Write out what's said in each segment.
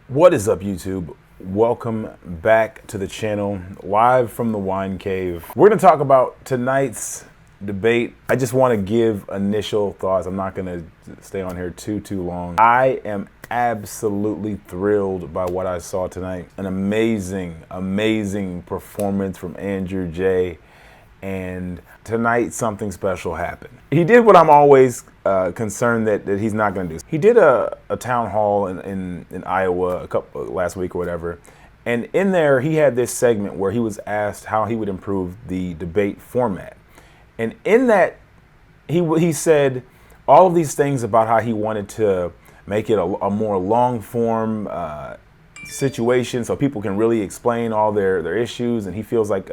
What is up, YouTube? Welcome back to the channel, live from the wine cave. We're gonna talk about tonight's debate. I just wanna give initial thoughts. I'm not gonna stay on here too long. I am absolutely thrilled by what I saw tonight. An amazing performance from Andrew J. And tonight, something special happened. He did what I'm always concerned that he's not going to do. He did a town hall in Iowa last week or whatever. And in there, he had this segment where he was asked how he would improve the debate format. And in that, he said all of these things about how he wanted to make it a more long form situation so people can really explain all their issues. And he feels like,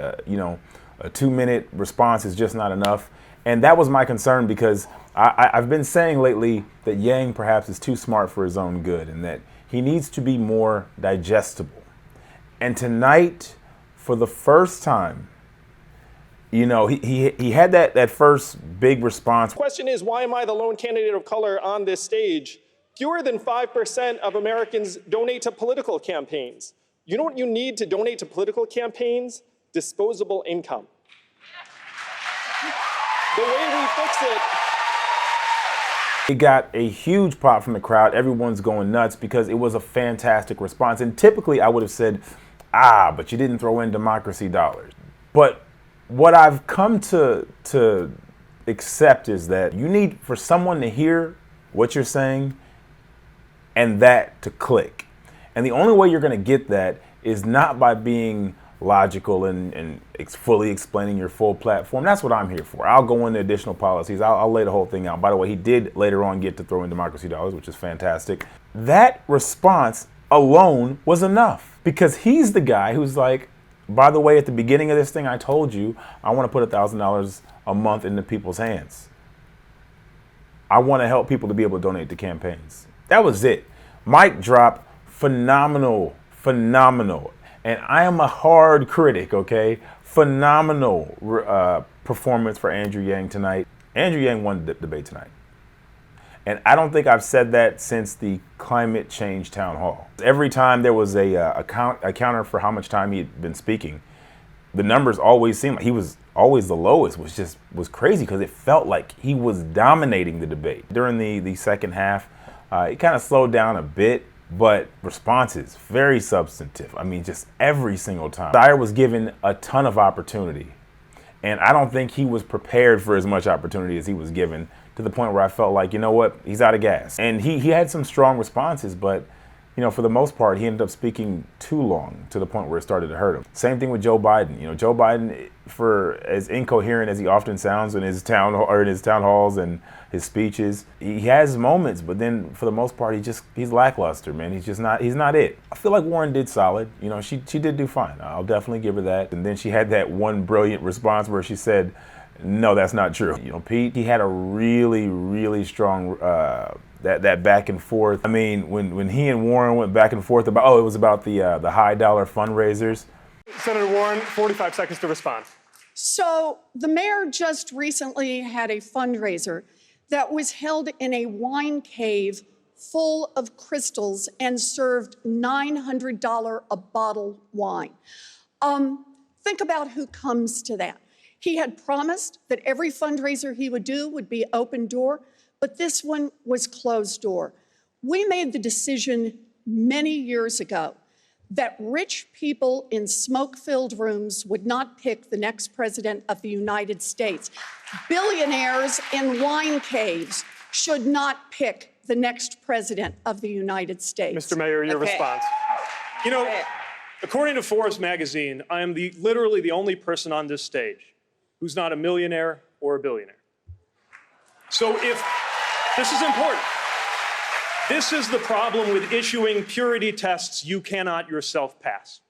a 2-minute response is just not enough. And that was my concern because I've been saying lately that Yang perhaps is too smart for his own good and that he needs to be more digestible. And tonight, for the first time, he had that first big response. The question is, why am I the lone candidate of color on this stage? Fewer than 5% of Americans donate to political campaigns. You know what you need to donate to political campaigns? Disposable income. The way we fix it. It got a huge pop from the crowd. Everyone's going nuts because it was a fantastic response. And typically I would have said, but you didn't throw in democracy dollars. But what I've come to accept is that you need for someone to hear what you're saying and that to click. And the only way you're going to get that is not by being logical and fully explaining your full platform. That's what I'm here for. I'll go into additional policies. I'll lay the whole thing out. By the way, he did later on get to throw in democracy dollars, which is fantastic. That response alone was enough because he's the guy who's like, by the way, at the beginning of this thing, I told you I want to put $1,000 a month into people's hands. I want to help people to be able to donate to campaigns. That was it. Mic drop, phenomenal. And I am a hard critic, okay? Phenomenal performance for Andrew Yang tonight. Andrew Yang won the debate tonight. And I don't think I've said that since the climate change town hall. Every time there was a counter for how much time he had been speaking, the numbers always seemed like he was always the lowest, which just was crazy because it felt like he was dominating the debate. During the second half, it kind of slowed down a bit. But responses, very substantive. I mean, just every single time. Dyer was given a ton of opportunity. And I don't think he was prepared for as much opportunity as he was given, to the point where I felt like, you know what, he's out of gas. And he had some strong responses, but for the most part, he ended up speaking too long to the point where it started to hurt him. Same thing with Joe Biden. Joe Biden, for as incoherent as he often sounds in his town halls and his speeches, he has moments, but then for the most part, he's lackluster, man. He's not it. I feel like Warren did solid. She did do fine. I'll definitely give her that. And then she had that one brilliant response where she said, no, that's not true. Pete, he had a really strong that back and forth. I mean, when he and Warren went back and forth about, it was about the high dollar fundraisers. Senator Warren, 45 seconds to respond. So the mayor just recently had a fundraiser that was held in a wine cave full of crystals and served $900 a bottle wine. Think about who comes to that. He had promised that every fundraiser he would do would be open door, but this one was closed door. We made the decision many years ago that rich people in smoke-filled rooms would not pick the next president of the United States. Billionaires in wine caves should not pick the next president of the United States. Mr. Mayor, your response. According to Forbes magazine, I am literally the only person on this stage who's not a millionaire or a billionaire. So this is important. This is the problem with issuing purity tests you cannot yourself pass.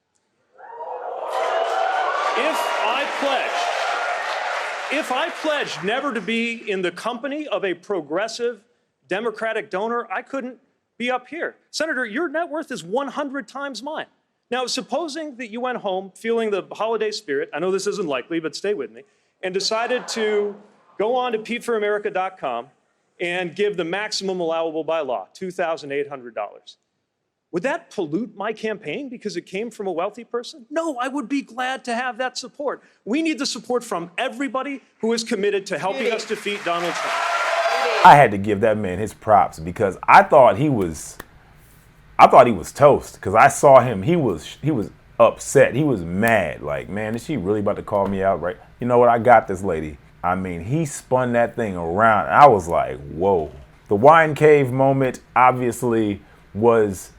If I pledge never to be in the company of a progressive Democratic donor, I couldn't be up here. Senator, your net worth is 100 times mine. Now, supposing that you went home feeling the holiday spirit, I know this isn't likely, but stay with me, and decided to go on to PeteForAmerica.com and give the maximum allowable by law, $2,800. Would that pollute my campaign because it came from a wealthy person? No, I would be glad to have that support. We need the support from everybody who is committed to helping us defeat Donald Trump. I had to give that man his props because I thought he was toast because I saw him. He was upset. He was mad. Like, man, is she really about to call me out? Right? You know what? I got this lady. I mean, he spun that thing around. I was like, whoa. The wine cave moment obviously was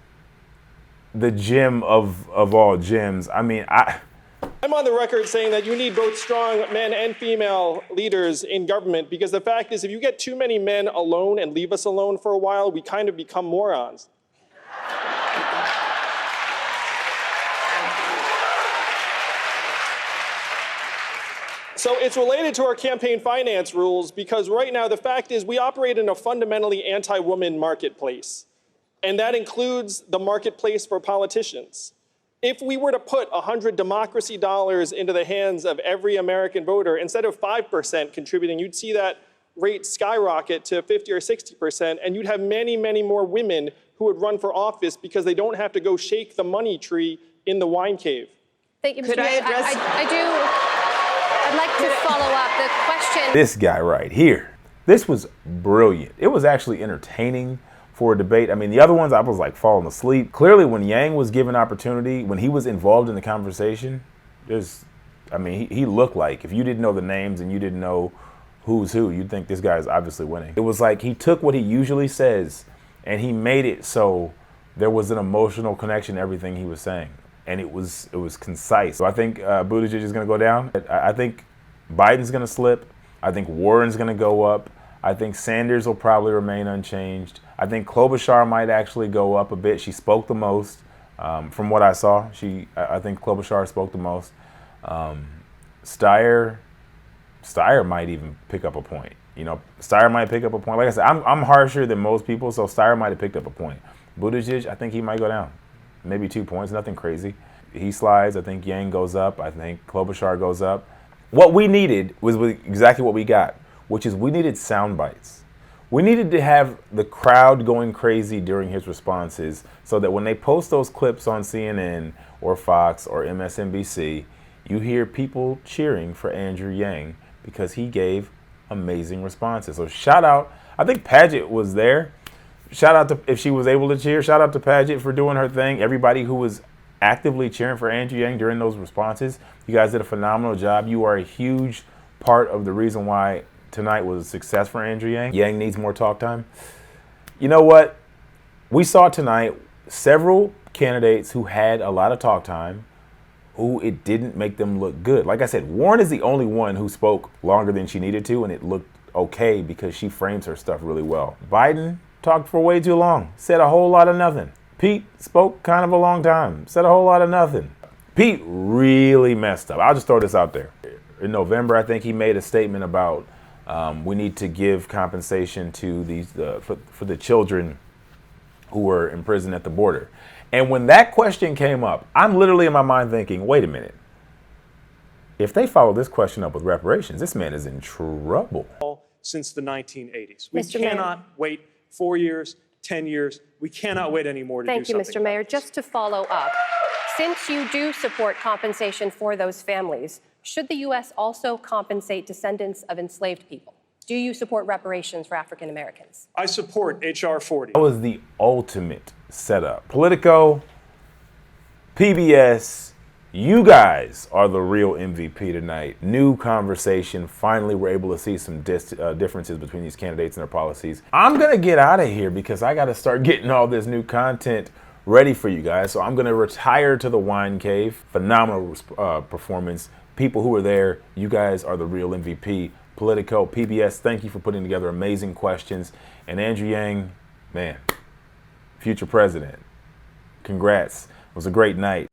the gem of all gems. I mean, I'm on the record saying that you need both strong men and female leaders in government because the fact is if you get too many men alone and leave us alone for a while, we kind of become morons. So it's related to our campaign finance rules because right now the fact is we operate in a fundamentally anti-woman marketplace, and that includes the marketplace for politicians. If we were to put 100 democracy dollars into the hands of every American voter, instead of 5% contributing, you'd see that rate skyrocket to 50 or 60%, and you'd have many, many more women who would run for office because they don't have to go shake the money tree in the wine cave. Thank you, Mr. Mayor. I'd like to follow up the question. This guy right here, this was brilliant. It was actually entertaining for a debate. I mean, the other ones, I was like falling asleep. Clearly, when Yang was given opportunity, when he was involved in the conversation, he looked like, if you didn't know the names and you didn't know who's who, you'd think this guy is obviously winning. It was like he took what he usually says and he made it so there was an emotional connection to everything he was saying. And it was concise. So I think Buttigieg is going to go down. I think Biden's going to slip. I think Warren's going to go up. I think Sanders will probably remain unchanged. I think Klobuchar might actually go up a bit. She spoke the most from what I saw. I think Klobuchar spoke the most. Steyer might even pick up a point. You know, Steyer might pick up a point. Like I said, I'm harsher than most people, so Steyer might have picked up a point. Buttigieg, I think he might go down. Maybe 2 points, nothing crazy. He slides, I think Yang goes up, I think Klobuchar goes up. What we needed was exactly what we got, which is we needed sound bites. We needed to have the crowd going crazy during his responses so that when they post those clips on CNN or Fox or MSNBC, you hear people cheering for Andrew Yang because he gave amazing responses. So shout out, I think Paget was there. Shout out to, if she was able to cheer, shout out to Paget for doing her thing. Everybody who was actively cheering for Andrew Yang during those responses, you guys did a phenomenal job. You are a huge part of the reason why tonight was a success for Andrew Yang. Yang needs more talk time. You know what? We saw tonight several candidates who had a lot of talk time who it didn't make them look good. Like I said, Warren is the only one who spoke longer than she needed to, and it looked okay because she frames her stuff really well. Biden talked for way too long, said a whole lot of nothing. Pete spoke kind of a long time, said a whole lot of nothing. Pete really messed up. I'll just throw this out there. In November, I think he made a statement about we need to give compensation to these for the children who were in prison at the border. And when that question came up, I'm literally in my mind thinking, wait a minute. If they follow this question up with reparations, this man is in trouble. Since the 1980s. We Mr. Mayor. cannot wait 4 years, 10 years. We cannot wait anymore to do Thank you, something. Mr. Mayor. Just to follow up, since you do support compensation for those families, should the U.S. also compensate descendants of enslaved people? Do you support reparations for African Americans? I support H.R. 40. That was the ultimate setup. Politico, PBS, you guys are the real MVP tonight. New conversation. Finally, we're able to see some differences between these candidates and their policies. I'm going to get out of here because I got to start getting all this new content ready for you guys. So I'm going to retire to the wine cave. Phenomenal performance. People who were there, you guys are the real MVP. Politico, PBS, thank you for putting together amazing questions. And Andrew Yang, man, future president. Congrats. It was a great night.